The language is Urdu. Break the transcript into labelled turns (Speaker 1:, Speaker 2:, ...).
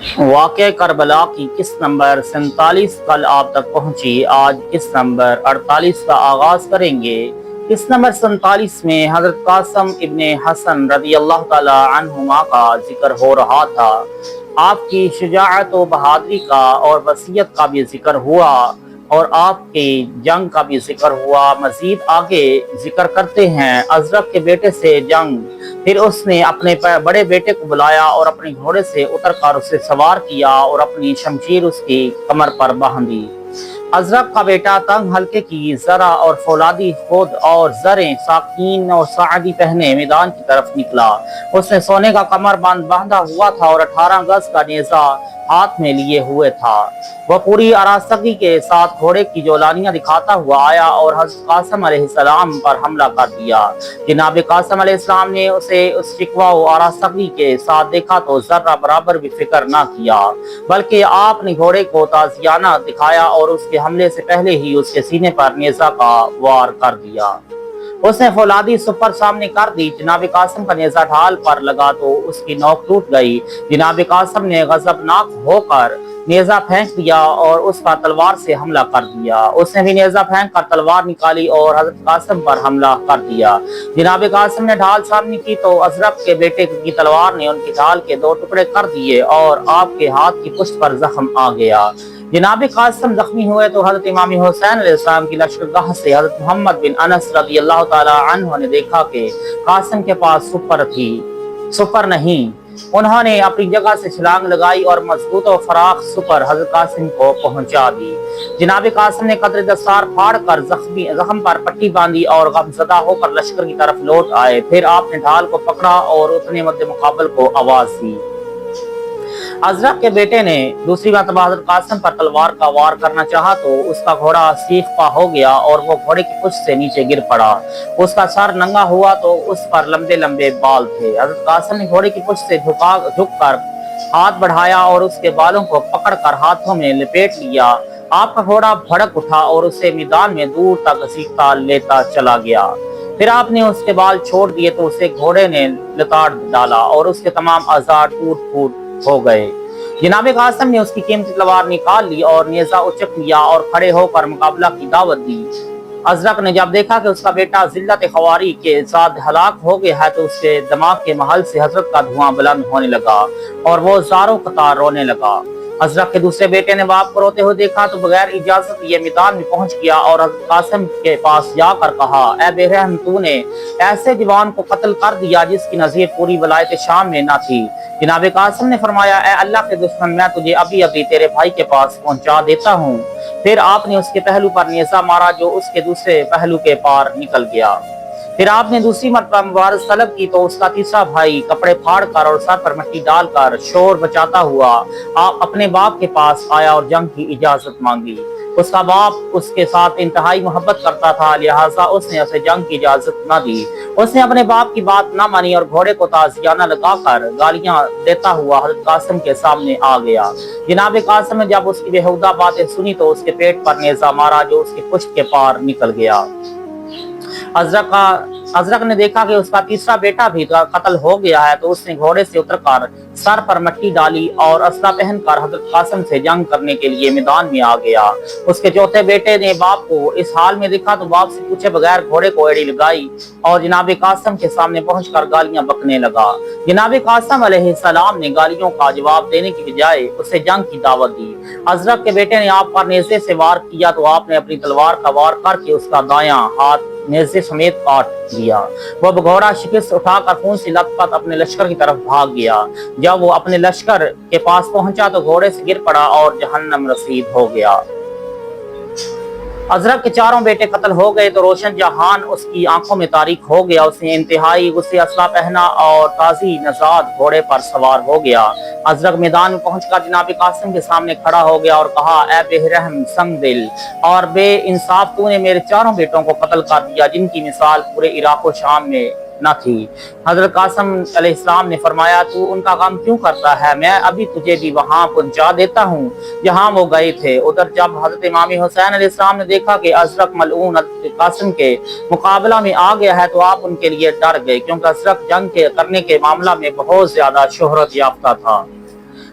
Speaker 1: واقعہ کربلا کی قسط نمبر 47 کل آپ تک پہنچی۔ آج قسط نمبر 48 کا آغاز کریں گے۔ قسط نمبر 47 میں حضرت قاسم ابن حسن رضی اللہ تعالی عنہما کا ذکر ہو رہا تھا۔ آپ کی شجاعت و بہادری کا اور وصیت کا بھی ذکر ہوا اور آپ کی جنگ کا بھی ذکر ہوا۔ مزید آگے ذکر کرتے ہیں ازرق کے بیٹے سے جنگ۔ پھر اس نے اپنے بڑے بیٹے کو بلایا اور اپنے گھوڑے سے اتر کر اسے سوار کیا اور اپنی شمشیر اس کی کمر پر باندھی۔ ازرق کا بیٹا تنگ حلقے کی زرہ اور فولادی خود اور زریں ساکین اور ساعدی پہنے میدان کی طرف نکلا۔ اس نے سونے کا کمر بند باندھا ہوا تھا اور 18 گز کا نیزہ ہاتھ میں لیے ہوئے تھا۔ وہ پوری آراستگی کے ساتھ گھوڑے کی جولانیاں دکھاتا ہوا آیا اور حضرت قاسم علیہ السلام پر حملہ کر دیا۔ جناب قاسم علیہ السلام نے اسے اس شکوہ و آراستگی کے ساتھ دیکھا تو ذرہ برابر بھی فکر نہ کیا، بلکہ آپ نے گھوڑے کو تازیانہ دکھایا اور اس کے حملے سے پہلے ہی اس کے سینے پر نیزہ کا وار کر دیا۔ اس نے فولادی سپر سامنے کر دی۔ جناب قاسم کا نیزہ ڈھال پر لگا تو اس کی نوک ٹوٹ گئی۔ جناب قاسم نے غضبناک ہو کر نیزہ پھینک دیا اور اس پر تلوار سے حملہ کر دیا۔ اس نے بھی نیزہ پھینک کر تلوار نکالی اور حضرت قاسم پر حملہ کر دیا۔ جناب قاسم نے ڈھال سامنے کی تو ازرق کے بیٹے کی تلوار نے ان کی ڈھال کے 2 ٹکڑے کر دیے اور آپ کے ہاتھ کی پشت پر زخم آ گیا۔ جناب قاسم زخمی ہوئے تو حضرت امام حسین علیہ السلام کی لشکرگاہ سے حضرت محمد بن انس رضی اللہ تعالی عنہ نے دیکھا کہ قاسم کے پاس سپر نہیں۔ انہوں نے اپنی جگہ سے چھلانگ لگائی اور مضبوط و فراخ سپر حضرت قاسم کو پہنچا دی۔ جناب قاسم نے قدر دستار پھاڑ کر زخم پر پٹی باندھی اور غمزدہ ہو کر لشکر کی طرف لوٹ آئے۔ پھر آپ نے ڈھال کو پکڑا اور اپنے مد مقابل کو آواز دی۔ ازرق کے بیٹے نے دوسری مرتبہ حضرت قاسم پر تلوار کا وار کرنا چاہا تو اس کا گھوڑا سیخ پا ہو گیا اور وہ گھوڑے کی پشت سے نیچے گر پڑا۔ اس کا سر ننگا ہوا تو اس پر لمبے لمبے بال تھے۔ حضرت قاسم نے گھوڑے کی پشت سے جھک کر ہاتھ بڑھایا اور اس کے بالوں کو پکڑ کر ہاتھوں میں لپیٹ لیا۔ آپ کا گھوڑا بھڑک اٹھا اور اسے میدان میں دور تک گھسیٹتا لیتا چلا گیا۔ پھر آپ نے اس کے بال چھوڑ دیے تو اسے گھوڑے نے لتاڑ ڈالا اور اس کے تمام اعضاء ٹوٹ پھوٹ ہو گئے۔ جناب قاسم نے اس کی قیمتی تلوار نکال لی اور نیزہ اچک لیا اور کھڑے ہو کر مقابلہ کی دعوت دی۔ ازرق نے جب دیکھا کہ اس کا بیٹا ذلت خواری کے ساتھ ہلاک ہو گیا ہے تو اس کے دماغ کے محل سے حسرت کا دھواں بلند ہونے لگا اور وہ زاروں قطار رونے لگا۔ ازرق کے دوسرے بیٹے نے باپ کو روتے ہوئے دیکھا تو بغیر اجازت لیے میدان میں پہنچ گیا اور حضرت قاسم کے پاس جا کر کہا، اے بے رحم، تو نے ایسے جوان کو قتل کر دیا جس کی نظیر پوری ولایت شام میں نہ تھی۔ جناب قاسم نے فرمایا، اے اللہ کے دشمن، میں تجھے ابھی تیرے بھائی کے پاس پہنچا دیتا ہوں۔ پھر آپ نے اس کے پہلو پر نیزہ مارا جو اس کے دوسرے پہلو کے پار نکل گیا۔ پھر آپ نے دوسری مرتبہ مبارز طلب کی تو اس کا تیسرا بھائی کپڑے پھاڑ کر اور سر پر مٹی ڈال کر شور بچاتا ہوا آپ اپنے باپ کے پاس آیا اور جنگ کی اجازت مانگی۔ اس کا باپ اس کے ساتھ انتہائی محبت کرتا تھا، لہٰذا اس نے اسے جنگ کی اجازت نہ دی۔ اس نے اپنے باپ کی بات نہ مانی اور گھوڑے کو تازیانہ لگا کر گالیاں دیتا ہوا حضرت قاسم کے سامنے آ گیا۔ جناب قاسم نے جب اس کی بےہودہ باتیں سنی تو اس کے پیٹ پر نیزہ مارا جو اس کی پشت کے پار نکل گیا۔ ازرق نے دیکھا کہ اس کا تیسرا بیٹا بھی قتل ہو گیا ہے تو اس نے گھوڑے سے اتر کر سر پر مٹی ڈالی اور اسلحہ پہن کر حضرت قاسم سے جنگ کرنے کے لیے میدان میں آ گیا۔ اس کے چوتھے بیٹے نے باپ کو اس حال میں دیکھا تو باپ سے پوچھے بغیر گھوڑے کو ایڑی لگائی اور جناب قاسم کے سامنے پہنچ کر گالیاں بکنے لگا۔ جناب قاسم علیہ السلام نے گالیوں کا جواب دینے کی بجائے اسے جنگ کی دعوت دی۔ ازرق کے بیٹے نے آپ پر نیزے سے وار کیا تو آپ نے اپنی تلوار کا وار کر کے اس کا دایاں ہاتھ نیزے سمیت کاٹ دیا۔ وہ گھوڑا شکست اٹھا کر خون سے لت پت اپنے لشکر کی طرف بھاگ گیا۔ جب وہ اپنے لشکر کے پاس پہنچا تو گھوڑے سے گر پڑا اور جہنم رسید ہو گیا۔ ازرق کے چاروں بیٹے قتل ہو گئے تو روشن جہان اس کی آنکھوں میں تاریک ہو گیا۔ اس نے انتہائی غصے اسلحہ پہنا اور تازی نژاد گھوڑے پر سوار ہو گیا۔ ازرق میدان میں پہنچ کر جناب قاسم کے سامنے کھڑا ہو گیا اور کہا، اے بے رحم، سنگ دل اور بے انصاف، تو نے میرے چاروں بیٹوں کو قتل کر دیا جن کی مثال پورے عراق و شام میں نہ تھی۔ حضرت قاسم علیہ السلام نے فرمایا، تو ان کا غم کیوں کرتا ہے؟ میں ابھی تجھے بھی وہاں پہنچا دیتا ہوں جہاں وہ گئے تھے۔ ادھر جب حضرت امام حسین علیہ السلام نے دیکھا کہ ازرق ملعون حضرت قاسم کے مقابلہ میں آ گیا ہے تو آپ ان کے لیے ڈر گئے، کیونکہ ازرق جنگ کرنے کے معاملہ میں بہت زیادہ شہرت یافتہ تھا۔